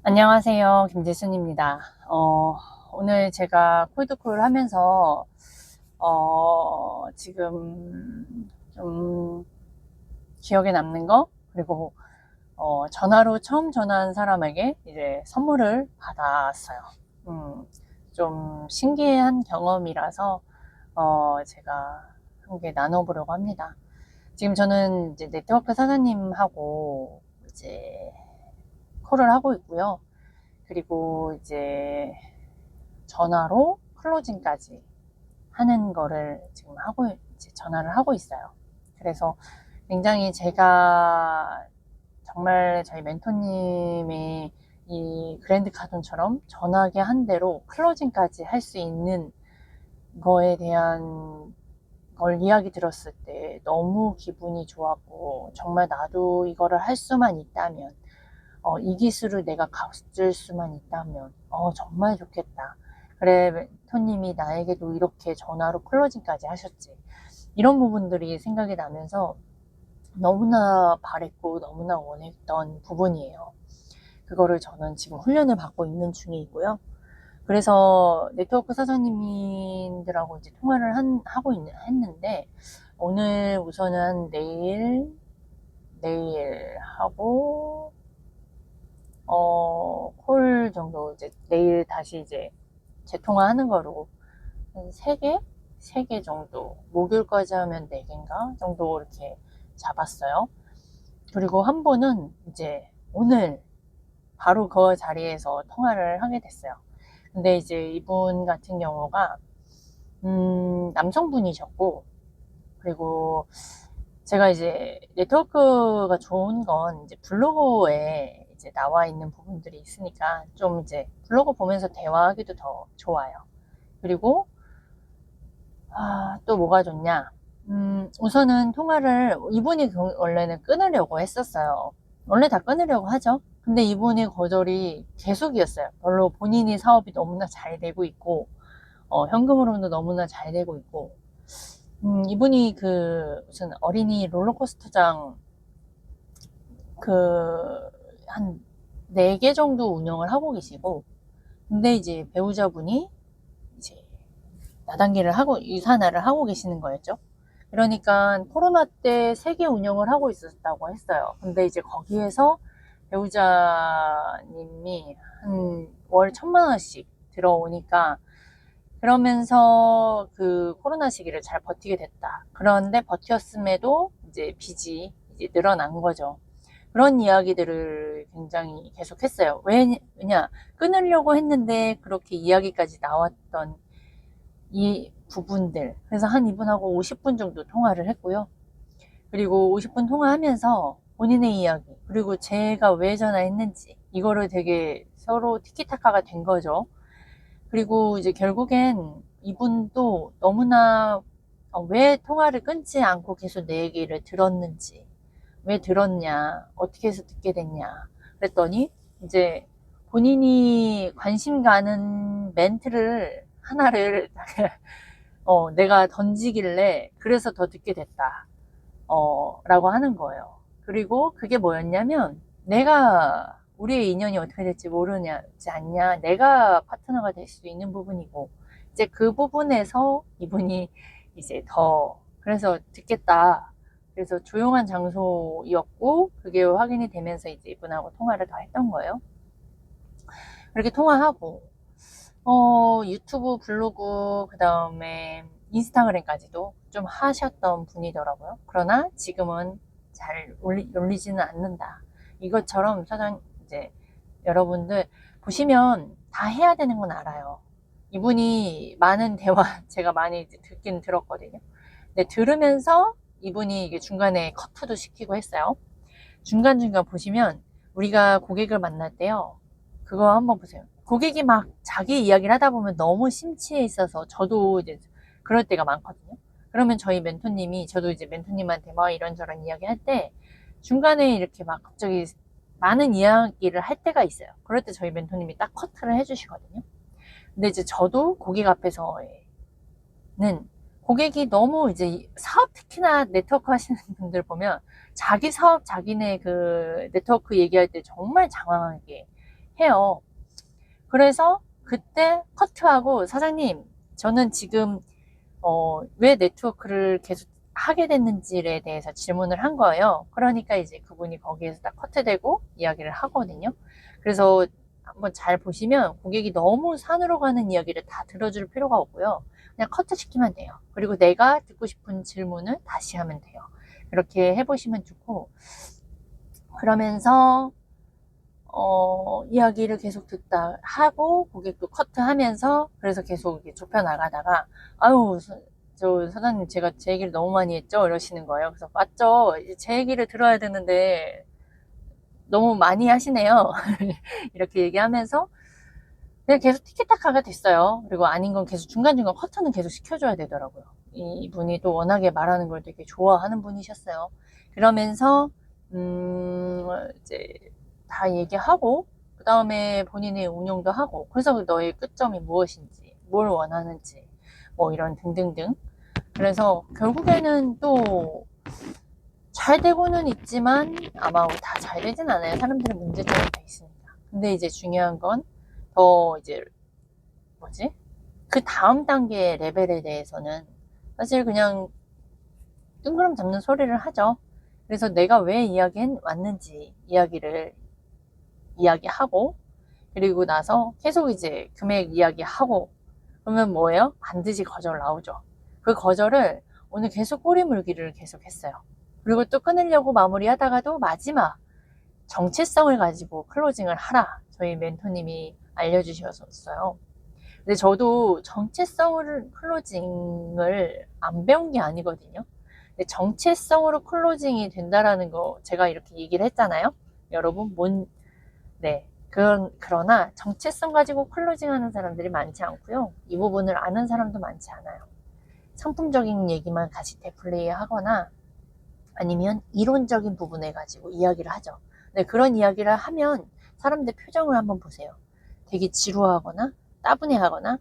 안녕하세요. 김지순입니다. 오늘 제가 콜드콜 하면서, 지금 좀 기억에 남는 거, 그리고, 전화로 처음 전화한 사람에게 이제 선물을 받았어요. 음, 좀 신기한 경험이라서, 제가 함께 나눠보려고 합니다. 지금 저는 이제 네트워크 사장님하고 이제 콜을 하고 있고요. 그리고 이제 전화로 클로징까지 하는 거를 지금 이제 전화를 하고 있어요. 그래서 굉장히 제가 정말 저희 멘토님이 이 그랜드 카돈처럼 전화기 한 대로 클로징까지 할 수 있는 거에 대한 걸 이야기 들었을 때 너무 기분이 좋았고, 정말 나도 이거를 할 수만 있다면, 이 기술을 내가 가질 수만 있다면, 정말 좋겠다. 그래, 멘토님이 나에게도 이렇게 전화로 클로징까지 하셨지. 이런 부분들이 생각이 나면서 너무나 바랬고 너무나 원했던 부분이에요. 그거를 저는 지금 훈련을 받고 있는 중이고요. 그래서 네트워크 사장님들하고 이제 통화를 했는데, 오늘 우선은 내일 하고, 콜 정도 이제 내일 다시 이제 재통화하는 거로 한 3개? 3개 정도. 목요일까지 하면 4개인가? 정도 이렇게 잡았어요. 그리고 한 번은 이제 오늘 바로 그 자리에서 통화를 하게 됐어요. 근데 이제 이분 같은 경우가, 남성분이셨고, 그리고 제가 이제 네트워크가 좋은 건 이제 블로그에 이제 나와 있는 부분들이 있으니까 좀 이제 블로그 보면서 대화하기도 더 좋아요. 그리고 또 뭐가 좋냐? 우선은 통화를 이분이 원래는 끊으려고 했었어요. 원래 다 끊으려고 하죠. 근데 이분이 거절이 계속이었어요. 별로 본인이 사업이 너무나 잘 되고 있고, 현금으로도 너무나 잘 되고 있고, 이분이 무슨 어린이 롤러코스터장 한 4개 정도 운영을 하고 계시고, 근데 이제 배우자분이 이제 나단기를 하고, 유산화를 하고 계시는 거였죠. 그러니까 코로나 때 3개 운영을 하고 있었다고 했어요. 근데 이제 거기에서 배우자님이 한 월 1,000만 원씩 들어오니까, 그러면서 그 코로나 시기를 잘 버티게 됐다. 그런데 버텼음에도 이제 빚이 이제 늘어난 거죠. 그런 이야기들을 굉장히 계속 했어요. 왜냐, 끊으려고 했는데 그렇게 이야기까지 나왔던 이 부분들. 그래서 한 이분하고 50분 정도 통화를 했고요. 그리고 50분 통화하면서 본인의 이야기, 그리고 제가 왜 전화했는지, 이거를 되게 서로 티키타카가 된 거죠. 그리고 이제 결국엔 이분도 너무나 왜 통화를 끊지 않고 계속 내 얘기를 들었는지, 왜 들었냐, 어떻게 해서 듣게 됐냐 그랬더니 이제 본인이 관심 가는 멘트를 하나를 내가 던지길래 그래서 더 듣게 됐다 라고 하는 거예요. 그리고 그게 뭐였냐면, 내가 우리의 인연이 어떻게 될지 모르지 않냐, 내가 파트너가 될 수 있는 부분이고, 이제 그 부분에서 이분이 이제 더 그래서 듣겠다, 그래서 조용한 장소였고 그게 확인이 되면서 이제 이분하고 통화를 더 했던 거예요. 그렇게 통화하고 유튜브, 블로그, 그 다음에 인스타그램까지도 좀 하셨던 분이더라고요. 그러나 지금은 잘 올리지는 않는다. 이것처럼 이제 여러분들 보시면 다 해야 되는 건 알아요. 이분이 많은 대화 제가 많이 듣긴 들었거든요. 근데 들으면서 이분이 이게 중간에 커트도 시키고 했어요. 중간중간 보시면 우리가 고객을 만날 때요. 그거 한번 보세요. 고객이 막 자기 이야기를 하다 보면 너무 심취해 있어서 저도 이제 그럴 때가 많거든요. 그러면 저희 멘토님이, 저도 이제 멘토님한테 막 이런저런 이야기 할 때 중간에 이렇게 막 갑자기 많은 이야기를 할 때가 있어요. 그럴 때 저희 멘토님이 딱 커트를 해주시거든요. 근데 이제 저도 고객 앞에서는 고객이 너무 이제 사업, 특히나 네트워크 하시는 분들 보면 자기 사업, 자기네 그 네트워크 얘기할 때 정말 장황하게 해요. 그래서 그때 커트하고 사장님, 저는 지금 왜 네트워크를 계속 하게 됐는지에 대해서 질문을 한 거예요. 그러니까 이제 그분이 거기에서 딱 커트되고 이야기를 하거든요. 그래서 한번 잘 보시면 고객이 너무 산으로 가는 이야기를 다 들어줄 필요가 없고요. 그냥 커트 시키면 돼요. 그리고 내가 듣고 싶은 질문을 다시 하면 돼요. 이렇게 해보시면 좋고, 그러면서 이야기를 계속 듣다 하고 고객도 커트하면서 그래서 계속 이렇게 좁혀 나가다가 아유 저 사장님 제가 제 얘기를 너무 많이 했죠 이러시는 거예요. 그래서 맞죠, 제 얘기를 들어야 되는데 너무 많이 하시네요. 이렇게 얘기하면서 그냥 계속 티키타카가 됐어요. 그리고 아닌 건 계속 중간중간 커트는 계속 시켜줘야 되더라고요. 이분이 또 워낙에 말하는 걸 되게 좋아하는 분이셨어요. 그러면서 이제 다 얘기하고 그 다음에 본인의 운영도 하고 그래서 너의 끝점이 무엇인지 뭘 원하는지 뭐 이런 등등등. 그래서 결국에는 또 잘 되고는 있지만 아마 다 잘 되진 않아요. 사람들의 문제점이 다 있습니다. 근데 이제 중요한 건 더 이제 뭐지? 그 다음 단계의 레벨에 대해서는 사실 그냥 뜬구름 잡는 소리를 하죠. 그래서 내가 왜 이야기 왔는지 이야기를 이야기하고 그리고 나서 계속 이제 금액 이야기하고 그러면 뭐예요? 반드시 거절 나오죠. 그 거절을 오늘 계속 꼬리 물기를 계속 했어요. 그리고 또 끊으려고 마무리하다가도 마지막 정체성을 가지고 클로징을 하라. 저희 멘토님이 알려주셨어요. 근데 저도 정체성을 클로징을 안 배운 게 아니거든요. 근데 정체성으로 클로징이 된다라는 거 제가 이렇게 얘기를 했잖아요. 여러분 네. 그러나 정체성 가지고 클로징 하는 사람들이 많지 않고요. 이 부분을 아는 사람도 많지 않아요. 상품적인 얘기만 같이 데플레이 하거나 아니면 이론적인 부분에 가지고 이야기를 하죠. 네, 그런 이야기를 하면 사람들 표정을 한번 보세요. 되게 지루하거나 따분해하거나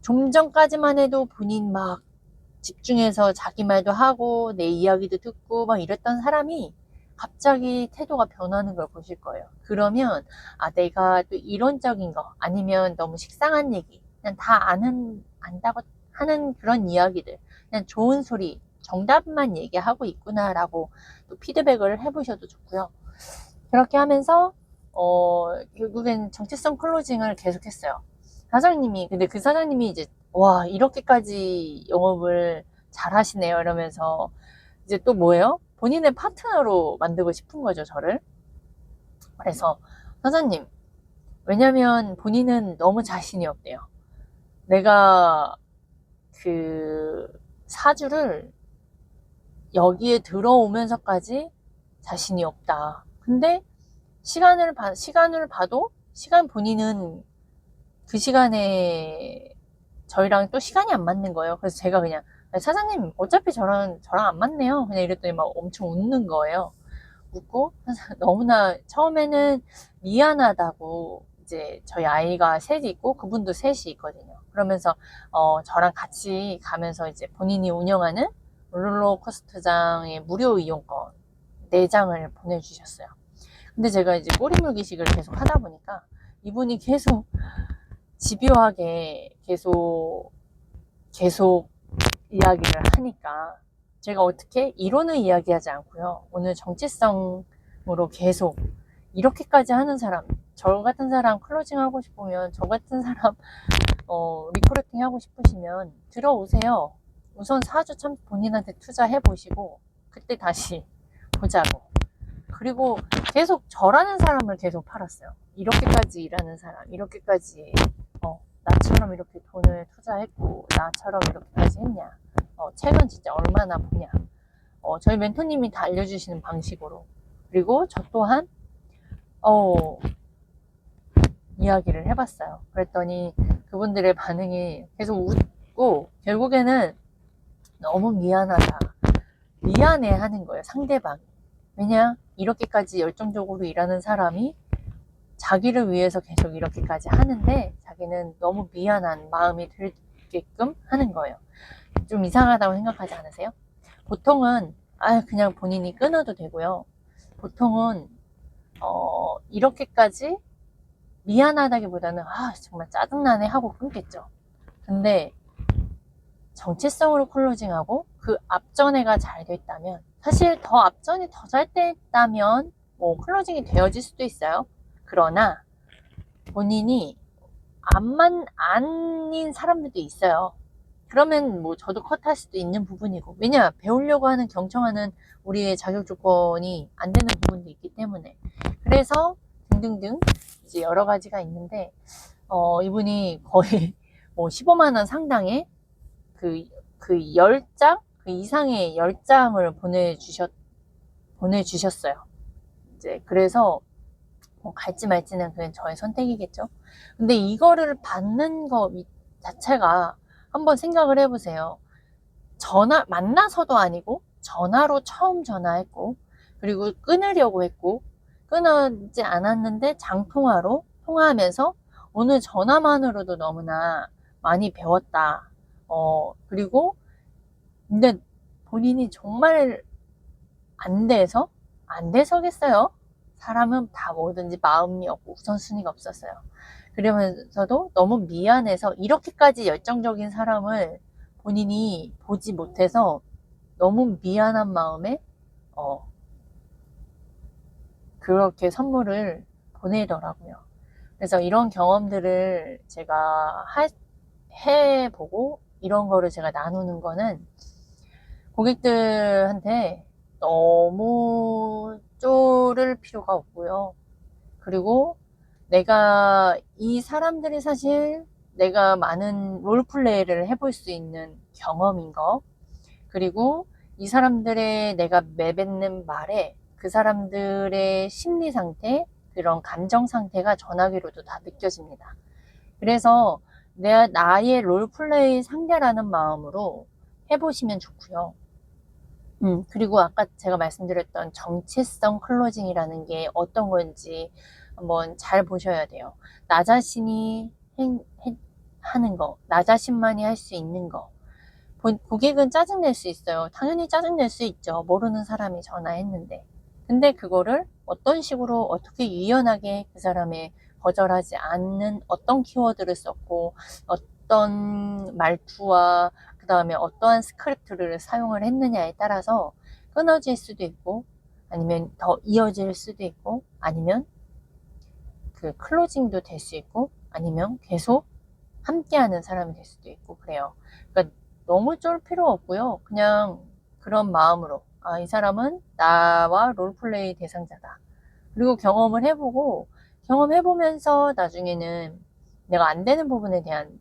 좀 전까지만 해도 본인 막 집중해서 자기 말도 하고 내 이야기도 듣고 막 이랬던 사람이 갑자기 태도가 변하는 걸 보실 거예요. 그러면 내가 또 이론적인 거 아니면 너무 식상한 얘기 그냥 다 안다고 하는 그런 이야기들 그냥 좋은 소리 정답만 얘기하고 있구나라고 또 피드백을 해보셔도 좋고요. 그렇게 하면서 결국엔 정체성 클로징을 계속했어요. 사장님이 근데 그 사장님이 이제 와 이렇게까지 영업을 잘 하시네요 이러면서 이제 또 뭐예요? 본인의 파트너로 만들고 싶은 거죠 저를. 그래서 사장님 왜냐면 본인은 너무 자신이 없대요. 내가 그 사주를 여기에 들어오면서까지 자신이 없다. 근데 시간을 봐도 시간 본인은 그 시간에 저희랑 또 시간이 안 맞는 거예요. 그래서 제가 그냥 사장님 어차피 저랑 안 맞네요. 그냥 이랬더니 막 엄청 웃는 거예요. 웃고 너무나 처음에는 미안하다고 이제 저희 아이가 셋이 있고 그분도 셋이 있거든요. 그러면서 저랑 같이 가면서 이제 본인이 운영하는 롤러코스터장의 무료 이용권 4장을 보내주셨어요. 근데 제가 이제 꼬리물기식을 계속 하다 보니까 이분이 계속 집요하게 계속 이야기를 하니까 제가 어떻게 이론을 이야기하지 않고요. 오늘 정체성으로 계속 이렇게까지 하는 사람, 저 같은 사람 클로징 하고 싶으면 저 같은 사람 리크루팅 하고 싶으시면 들어오세요. 우선 4주 참 본인한테 투자해 보시고 그때 다시 보자고. 그리고 계속 저라는 사람을 계속 팔았어요. 이렇게까지 일하는 사람, 이렇게까지 나처럼 이렇게 돈을 투자했고 나처럼 이렇게까지 했냐, 책은 진짜 얼마나 보냐, 저희 멘토님이 다 알려주시는 방식으로. 그리고 저 또한 이야기를 해봤어요. 그랬더니 그분들의 반응이 계속 웃고 결국에는 너무 미안하다, 미안해 하는 거예요, 상대방이. 왜냐, 이렇게까지 열정적으로 일하는 사람이 자기를 위해서 계속 이렇게까지 하는데 자기는 너무 미안한 마음이 들게끔 하는 거예요. 좀 이상하다고 생각하지 않으세요? 보통은 그냥 본인이 끊어도 되고요. 보통은 이렇게까지 미안하다기보다는 정말 짜증나네 하고 끊겠죠. 근데 정체성으로 클로징하고 그 앞전에가 잘 됐다면, 사실 더 앞전이 더 잘 됐다면 뭐 클로징이 되어질 수도 있어요. 그러나 본인이 아닌 사람들도 있어요. 그러면 뭐 저도 컷할 수도 있는 부분이고, 왜냐 배우려고 하는 경청하는 우리의 자격 조건이 안 되는 부분도 있기 때문에. 그래서 등등등 이제 여러 가지가 있는데, 이분이 거의 뭐 15만 원 상당의 그 10장 그 이상의 10장을 보내주셨어요. 이제 그래서 뭐 갈지 말지는 그냥 저의 선택이겠죠. 근데 이거를 받는 거 자체가 한번 생각을 해보세요. 만나서도 아니고 전화로 처음 전화했고, 그리고 끊으려고 했고 끊어지 않았는데 장통화로 통화하면서 오늘 전화만으로도 너무나 많이 배웠다. 그리고 근데 본인이 정말 안 돼서겠어요. 사람은 다 뭐든지 마음이 없고 우선순위가 없었어요. 그러면서도 너무 미안해서 이렇게까지 열정적인 사람을 본인이 보지 못해서 너무 미안한 마음에 그렇게 선물을 보내더라고요. 그래서 이런 경험들을 제가 해보고 이런 거를 제가 나누는 거는 고객들한테 너무 쪼를 필요가 없고요. 그리고 이 사람들이 사실 내가 많은 롤플레이를 해볼 수 있는 경험인 거, 그리고 이 사람들의 내가 내뱉는 말에 그 사람들의 심리 상태, 그런 감정 상태가 전화기로도 다 느껴집니다. 그래서 나의 롤플레이 상대라는 마음으로 해보시면 좋고요. 그리고 아까 제가 말씀드렸던 정체성 클로징이라는 게 어떤 건지 한번 잘 보셔야 돼요. 나 자신이 하는 거, 나 자신만이 할 수 있는 거. 고객은 짜증낼 수 있어요. 당연히 짜증낼 수 있죠. 모르는 사람이 전화했는데. 근데 그거를 어떤 식으로 어떻게 유연하게 그 사람의 거절하지 않는 어떤 키워드를 썼고, 어떤 말투와 그 다음에 어떠한 스크립트를 사용을 했느냐에 따라서 끊어질 수도 있고, 아니면 더 이어질 수도 있고, 아니면 그 클로징도 될 수 있고, 아니면 계속 함께하는 사람이 될 수도 있고 그래요. 그러니까 너무 쫄 필요 없고요. 그냥 그런 마음으로 이 사람은 나와 롤플레이 대상자다. 그리고 경험해보면서 나중에는 내가 안 되는 부분에 대한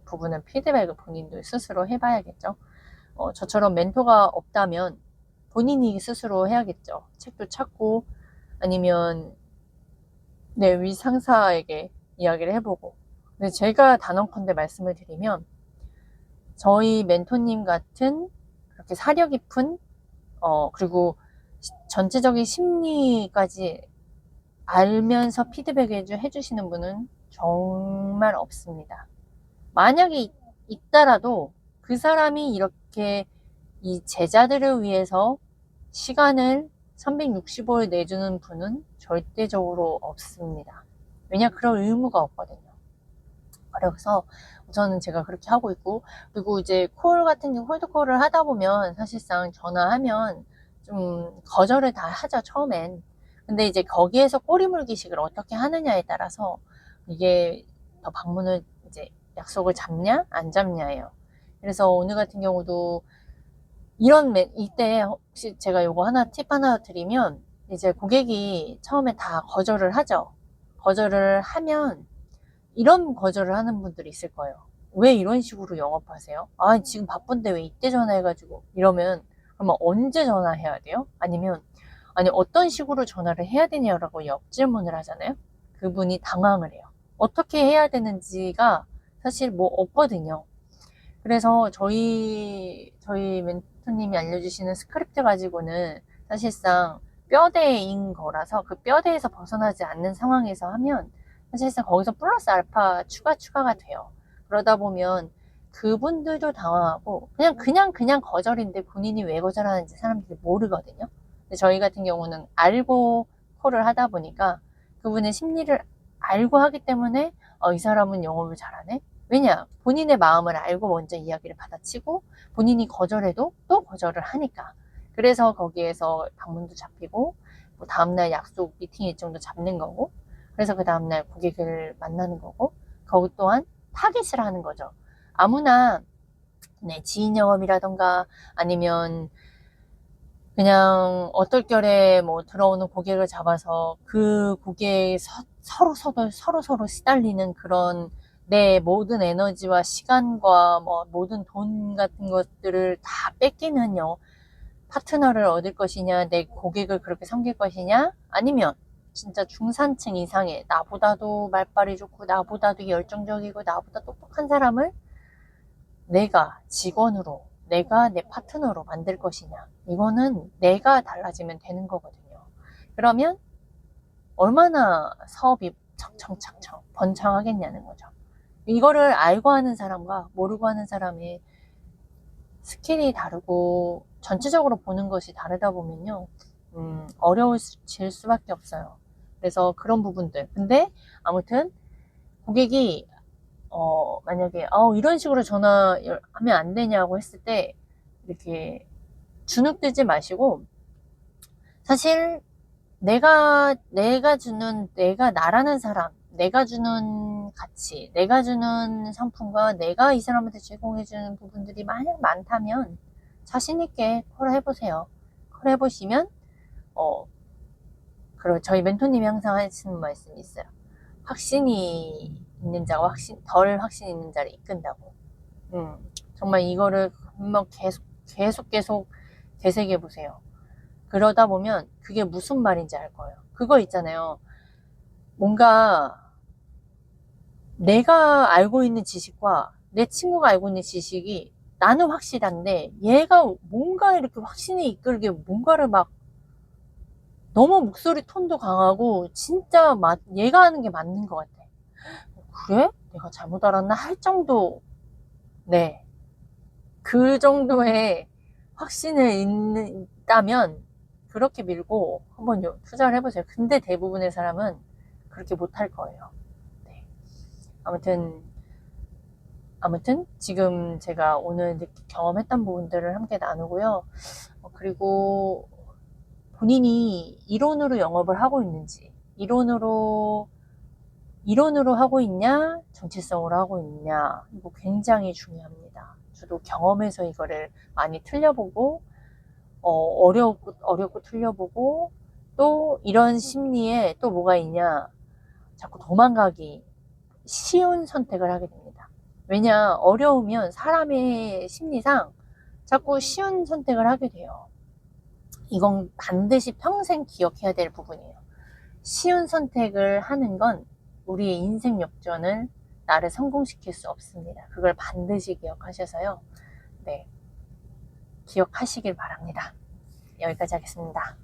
부분은 피드백을 본인도 스스로 해봐야겠죠. 저처럼 멘토가 없다면 본인이 스스로 해야겠죠. 책도 찾고 아니면 내 위 상사에게 이야기를 해보고. 근데 제가 단언컨대 말씀을 드리면, 저희 멘토님 같은 그렇게 사려 깊은 그리고 전체적인 심리까지 알면서 피드백 해주시는 분은 정말 없습니다. 만약에 있다라도 그 사람이 이렇게 이 제자들을 위해서 시간을 365일 내주는 분은 절대적으로 없습니다. 왜냐, 그럴 의무가 없거든요. 그래서 우선은 제가 그렇게 하고 있고, 그리고 이제 콜드콜을 하다 보면 사실상 전화하면 좀 거절을 다 하죠, 처음엔. 근데 이제 거기에서 꼬리물기식을 어떻게 하느냐에 따라서 이게 더 방문을 이제 약속을 잡냐 안 잡냐예요. 그래서 오늘 같은 경우도 이때 혹시 제가 요거 팁 하나 드리면, 이제 고객이 처음에 다 거절을 하죠. 거절을 하면 이런 거절을 하는 분들이 있을 거예요. 왜 이런 식으로 영업하세요? 지금 바쁜데 왜 이때 전화해가지고 이러면, 그러면 언제 전화해야 돼요? 아니 어떤 식으로 전화를 해야 되냐라고 역질문을 하잖아요. 그분이 당황을 해요. 어떻게 해야 되는지가 사실 뭐 없거든요. 그래서 저희 멘토님이 알려주시는 스크립트 가지고는 사실상 뼈대인 거라서, 그 뼈대에서 벗어나지 않는 상황에서 하면 사실상 거기서 플러스 알파 추가가 돼요. 그러다 보면 그분들도 당황하고 그냥 거절인데 본인이 왜 거절하는지 사람들이 모르거든요. 근데 저희 같은 경우는 알고 콜을 하다 보니까 그분의 심리를 알고 하기 때문에 이 사람은 영업을 잘하네. 왜냐? 본인의 마음을 알고 먼저 이야기를 받아치고 본인이 거절해도 또 거절을 하니까. 그래서 거기에서 방문도 잡히고 뭐 다음날 약속 미팅 일정도 잡는 거고, 그래서 그 다음날 고객을 만나는 거고, 거기 또한 타깃을 하는 거죠. 아무나 네, 지인 영업이라던가 아니면 그냥 어떨결에 뭐 들어오는 고객을 잡아서 그 고객이 서로 시달리는 그런 내 모든 에너지와 시간과 뭐 모든 돈 같은 것들을 다 뺏기는요. 파트너를 얻을 것이냐, 내 고객을 그렇게 섬길 것이냐, 아니면 진짜 중산층 이상의 나보다도 말빨이 좋고 나보다도 열정적이고 나보다 똑똑한 사람을 내가 직원으로, 내가 내 파트너로 만들 것이냐. 이거는 내가 달라지면 되는 거거든요. 그러면 얼마나 사업이 척청척청 번창하겠냐는 거죠. 이거를 알고 하는 사람과 모르고 하는 사람의 스킬이 다르고 전체적으로 보는 것이 다르다 보면요. 어려워질 수밖에 없어요. 그래서 그런 부분들. 근데 아무튼 고객이 만약에 이런 식으로 전화하면 안 되냐고 했을 때 이렇게 주눅들지 마시고, 사실 내가 나라는 사람, 내가 주는 가치, 내가 주는 상품과 내가 이 사람한테 제공해주는 부분들이 만약 많다면 자신있게 콜 해보세요. 콜 해보시면 그리고 저희 멘토님이 항상 하시는 말씀이 있어요. 확신이 있는 자가 덜 확신 있는 자를 이끈다고. 정말 이거를 한번 계속 되새겨 보세요. 그러다 보면 그게 무슨 말인지 알 거예요. 그거 있잖아요. 뭔가 내가 알고 있는 지식과 내 친구가 알고 있는 지식이 나는 확실한데 얘가 뭔가 이렇게 확신이 이끌게 뭔가를 막 너무 목소리 톤도 강하고 진짜 얘가 하는 게 맞는 것 같아. 그래? 내가 잘못 알았나? 할 정도. 네. 그 정도의 확신을 있다면 그렇게 밀고 한번 투자를 해보세요. 근데 대부분의 사람은 그렇게 못할 거예요. 네. 아무튼 지금 제가 오늘 경험했던 부분들을 함께 나누고요. 그리고 본인이 이론으로 영업을 하고 있는지, 이론으로 하고 있냐, 정체성으로 하고 있냐, 이거 굉장히 중요합니다. 저도 경험에서 이거를 많이 틀려보고, 어렵고 틀려보고, 또 이런 심리에 또 뭐가 있냐, 자꾸 도망가기 쉬운 선택을 하게 됩니다. 왜냐, 어려우면 사람의 심리상 자꾸 쉬운 선택을 하게 돼요. 이건 반드시 평생 기억해야 될 부분이에요. 쉬운 선택을 하는 건 우리의 인생 역전을 나를 성공시킬 수 없습니다. 그걸 반드시 기억하셔서요. 네, 기억하시길 바랍니다. 여기까지 하겠습니다.